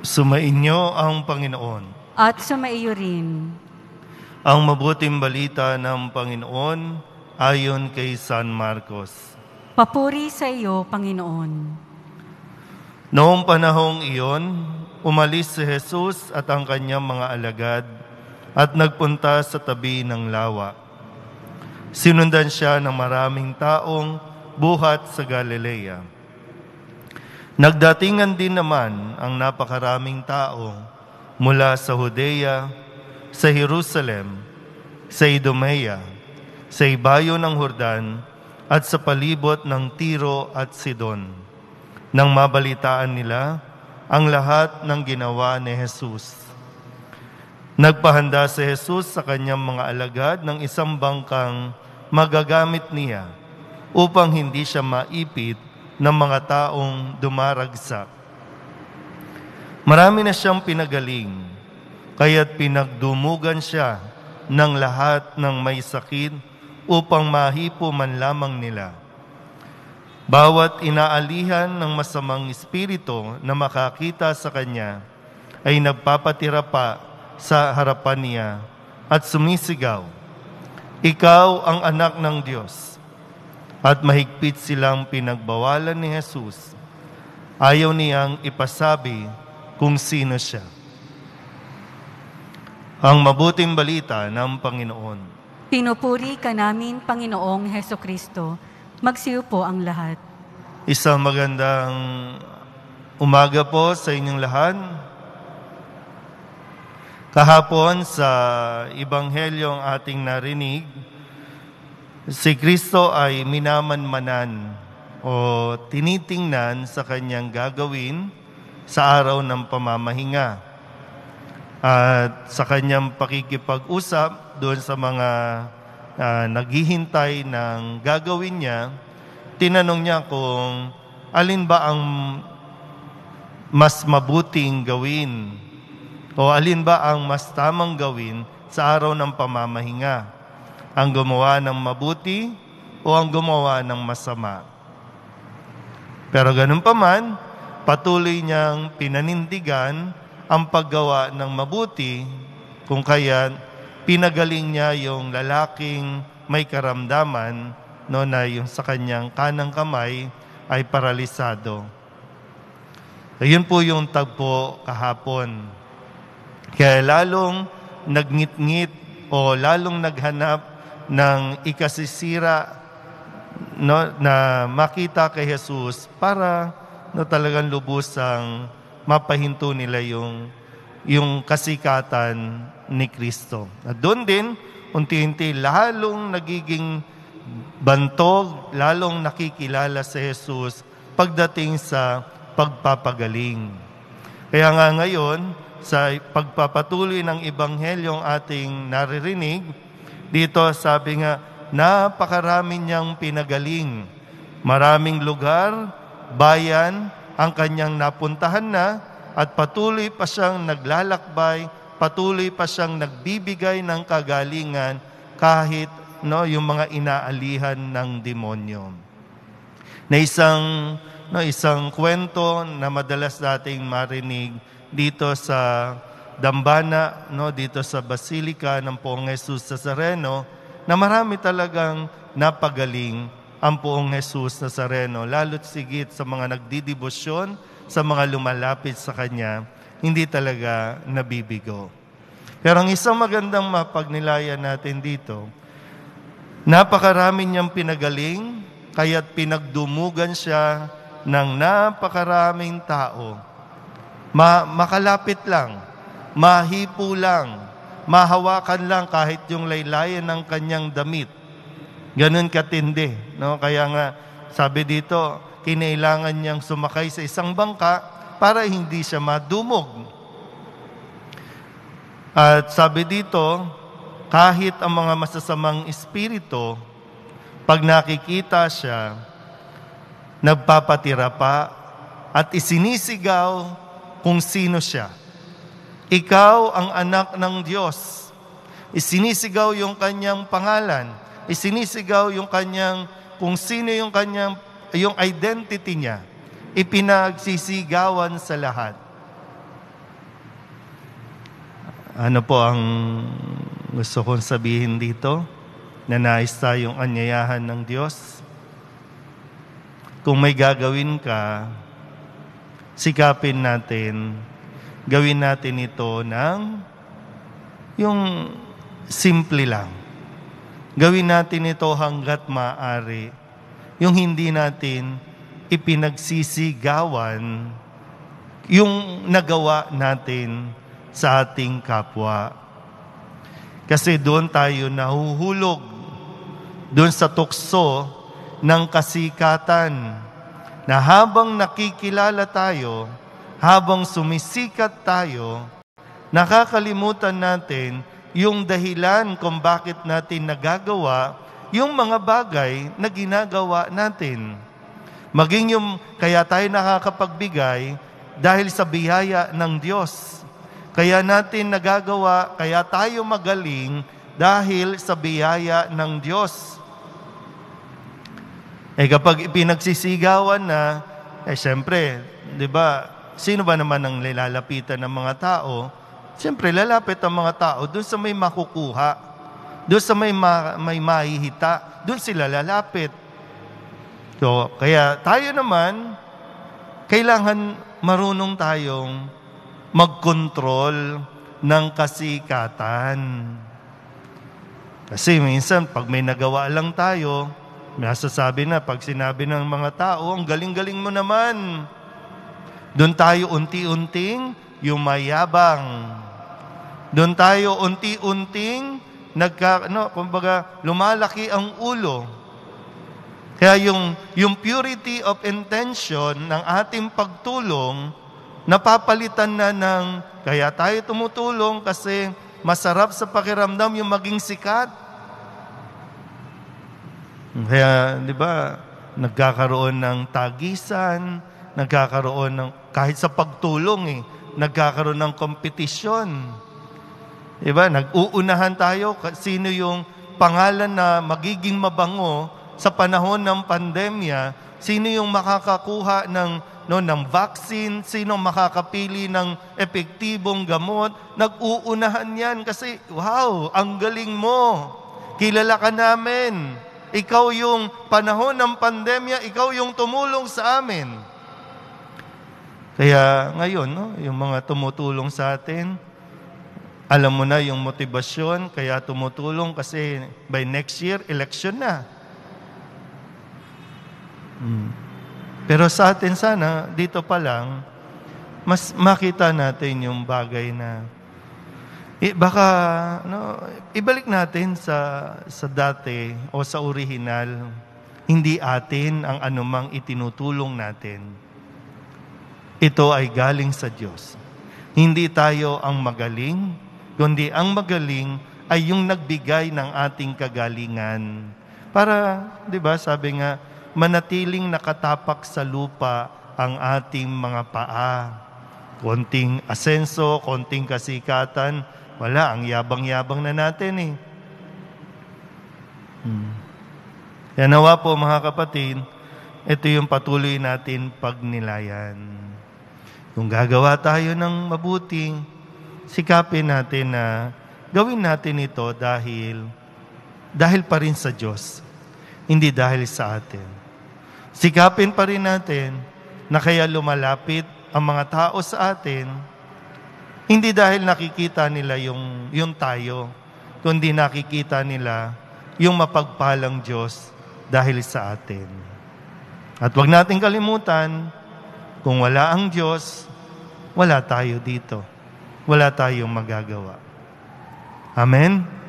Sumainyo ang Panginoon. At sumaiyo rin. Ang mabuting balita ng Panginoon ayon kay San Marcos. Papuri sa iyo, Panginoon. Noong panahong iyon, umalis si Jesus at ang kanyang mga alagad at nagpunta sa tabi ng lawa. Sinundan siya ng maraming taong buhat sa Galilea. Nagdatingan din naman ang napakaraming tao mula sa Judea, sa Jerusalem, sa Idumea, sa ibayo ng Jordan at sa palibot ng Tiro at Sidon. Nang mabalitaan nila ang lahat ng ginawa ni Jesus. Nagpahanda si Jesus sa kanyang mga alagad ng isang bangkang magagamit niya upang hindi siya maipit ng mga taong dumaragsak. Marami na siyang pinagaling, kaya't pinagdumugan siya ng lahat ng may sakit upang mahipo man lamang nila. Bawat inaalihan ng masamang espiritu na makakita sa kanya ay nagpapatira pa sa harapan niya at sumisigaw, "Ikaw ang anak ng Diyos." At mahigpit silang pinagbawalan ni Jesus. Ayaw niyang ipasabi kung sino siya. Ang mabuting balita ng Panginoon. Pinupuri ka namin, Panginoong Hesukristo. Magsiyo po ang lahat. Isang magandang umaga po sa inyong lahat. Kahapon sa Ebanghelyong ating narinig, si Kristo ay minamanmanan o tinitingnan sa kanyang gagawin sa araw ng pamamahinga. At sa kanyang pakikipag-usap doon sa mga naghihintay ng gagawin niya, tinanong niya kung alin ba ang mas mabuting gawin o alin ba ang mas tamang gawin sa araw ng pamamahinga. Ang gumawa ng mabuti o ang gumawa ng masama. Pero ganun pa man, patuloy niyang pinanindigan ang paggawa ng mabuti, kung kaya pinagaling niya yung lalaking may karamdaman na yung sa kanyang kanang kamay ay paralisado. Ayun po yung tagpo kahapon. Kaya lalong nagngit-ngit o lalong naghanap ng ikasisira na makita kay Jesus para talagang lubusang mapahinto nila yung kasikatan ni Kristo. At doon din, unti-unti lalong nagiging bantog, lalong nakikilala si Jesus pagdating sa pagpapagaling. Kaya nga ngayon, sa pagpapatuloy ng Ebanghelyong ating naririnig, dito sabi nga, napakarami niyang pinagaling. Maraming lugar, bayan, ang kanyang napuntahan na at patuloy pa siyang naglalakbay, patuloy pa siyang nagbibigay ng kagalingan kahit yung mga inaalihan ng demonyo. Na isang kwento na madalas nating marinig dito sa dambana, dito sa Basilika ng Poong Jesus Nazareno, na marami talagang napagaling ang Poong Jesus Nazareno, lalo't sigit sa mga nagdidibosyon, sa mga lumalapit sa Kanya, hindi talaga nabibigo. Pero ang isang magandang mapagnilayan natin dito, napakarami niyang pinagaling, kaya't pinagdumugan siya ng napakaraming tao. Makalapit lang, mahipo lang, mahawakan lang kahit yung laylayan ng kanyang damit. Ganun katindi. Kaya nga, sabi dito, kinailangan niyang sumakay sa isang bangka para hindi siya madumog. At sabi dito, kahit ang mga masasamang espiritu, pag nakikita siya, nagpapatira pa at isinisigaw kung sino siya. Ikaw ang anak ng Diyos. Isinisigaw yung kanyang pangalan. Isinisigaw yung kanyang, kung sino yung kanyang, yung identity niya. Ipinagsisigawan sa lahat. Ano po ang gusto kong sabihin dito? Na nais tayong anyayahan ng Diyos. Kung may gagawin ka, sikapin natin, gawin natin ito ng yung simple lang. Gawin natin ito hanggat maaari. Yung hindi natin ipinagsisigawan yung nagawa natin sa ating kapwa. Kasi doon tayo nahuhulog, doon sa tukso ng kasikatan, na habang nakikilala tayo, habang sumisikat tayo, nakakalimutan natin yung dahilan kung bakit natin nagagawa yung mga bagay na ginagawa natin. Maging yung kaya tayo nakakapagbigay dahil sa biyaya ng Diyos. Kaya natin nagagawa, kaya tayo magaling dahil sa biyaya ng Diyos. Kapag ipinagsisigawan na, syempre, di ba, sino ba naman ang nilalapitan ng mga tao? Syempre, lalapit ang mga tao doon sa may makukuha, doon sa may mahihita, doon sila lalapit. So, kaya tayo naman, kailangan marunong tayong magkontrol ng kasikatan. Kasi minsan, pag may nagawa lang tayo, masasabi na, pag sinabi ng mga tao, ang galing-galing mo naman. Doon tayo unti-unting yumayabang. Doon tayo unti-unting kumbaga, lumalaki ang ulo. Kaya yung purity of intention ng ating pagtulong, napapalitan na ng, kaya tayo tumutulong kasi masarap sa pakiramdam yung maging sikat. Kaya, di ba, nagkakaroon ng tagisan, nagkakaroon ng, kahit sa pagtulong nagkakaroon ng kompetisyon. Di ba, nag-uunahan tayo, sino yung pangalan na magiging mabango sa panahon ng pandemya, sino yung makakakuha ng vaccine, sino makakapili ng epektibong gamot, nag-uunahan yan kasi, wow, ang galing mo. Kilala ka namin. Ikaw yung panahon ng pandemya, ikaw yung tumulong sa amin. Kaya ngayon, yung mga tumutulong sa atin, alam mo na yung motibasyon, kaya tumutulong kasi by next year, election na. Pero sa atin sana, dito pa lang, mas makita natin yung bagay na baka ibalik natin sa dati o sa orihinal, hindi atin ang anumang itinutulong natin. Ito ay galing sa Diyos. Hindi tayo ang magaling, kundi ang magaling ay yung nagbigay ng ating kagalingan. Para, di ba, sabi nga, manatiling nakatapak sa lupa ang ating mga paa. Konting asenso, konting kasikatan, wala, ang yabang-yabang na natin Kaya nawa po mga kapatid, ito yung patuloy natin pagnilayan. Kung gagawa tayo ng mabuti, sikapin natin na gawin natin ito dahil pa rin sa Diyos, hindi dahil sa atin. Sikapin pa rin natin na kaya lumalapit ang mga tao sa atin, hindi dahil nakikita nila yung tayo, kundi nakikita nila yung mapagpalang Diyos dahil sa atin. At huwag natin kalimutan, kung wala ang Diyos, wala tayo dito. Wala tayong magagawa. Amen?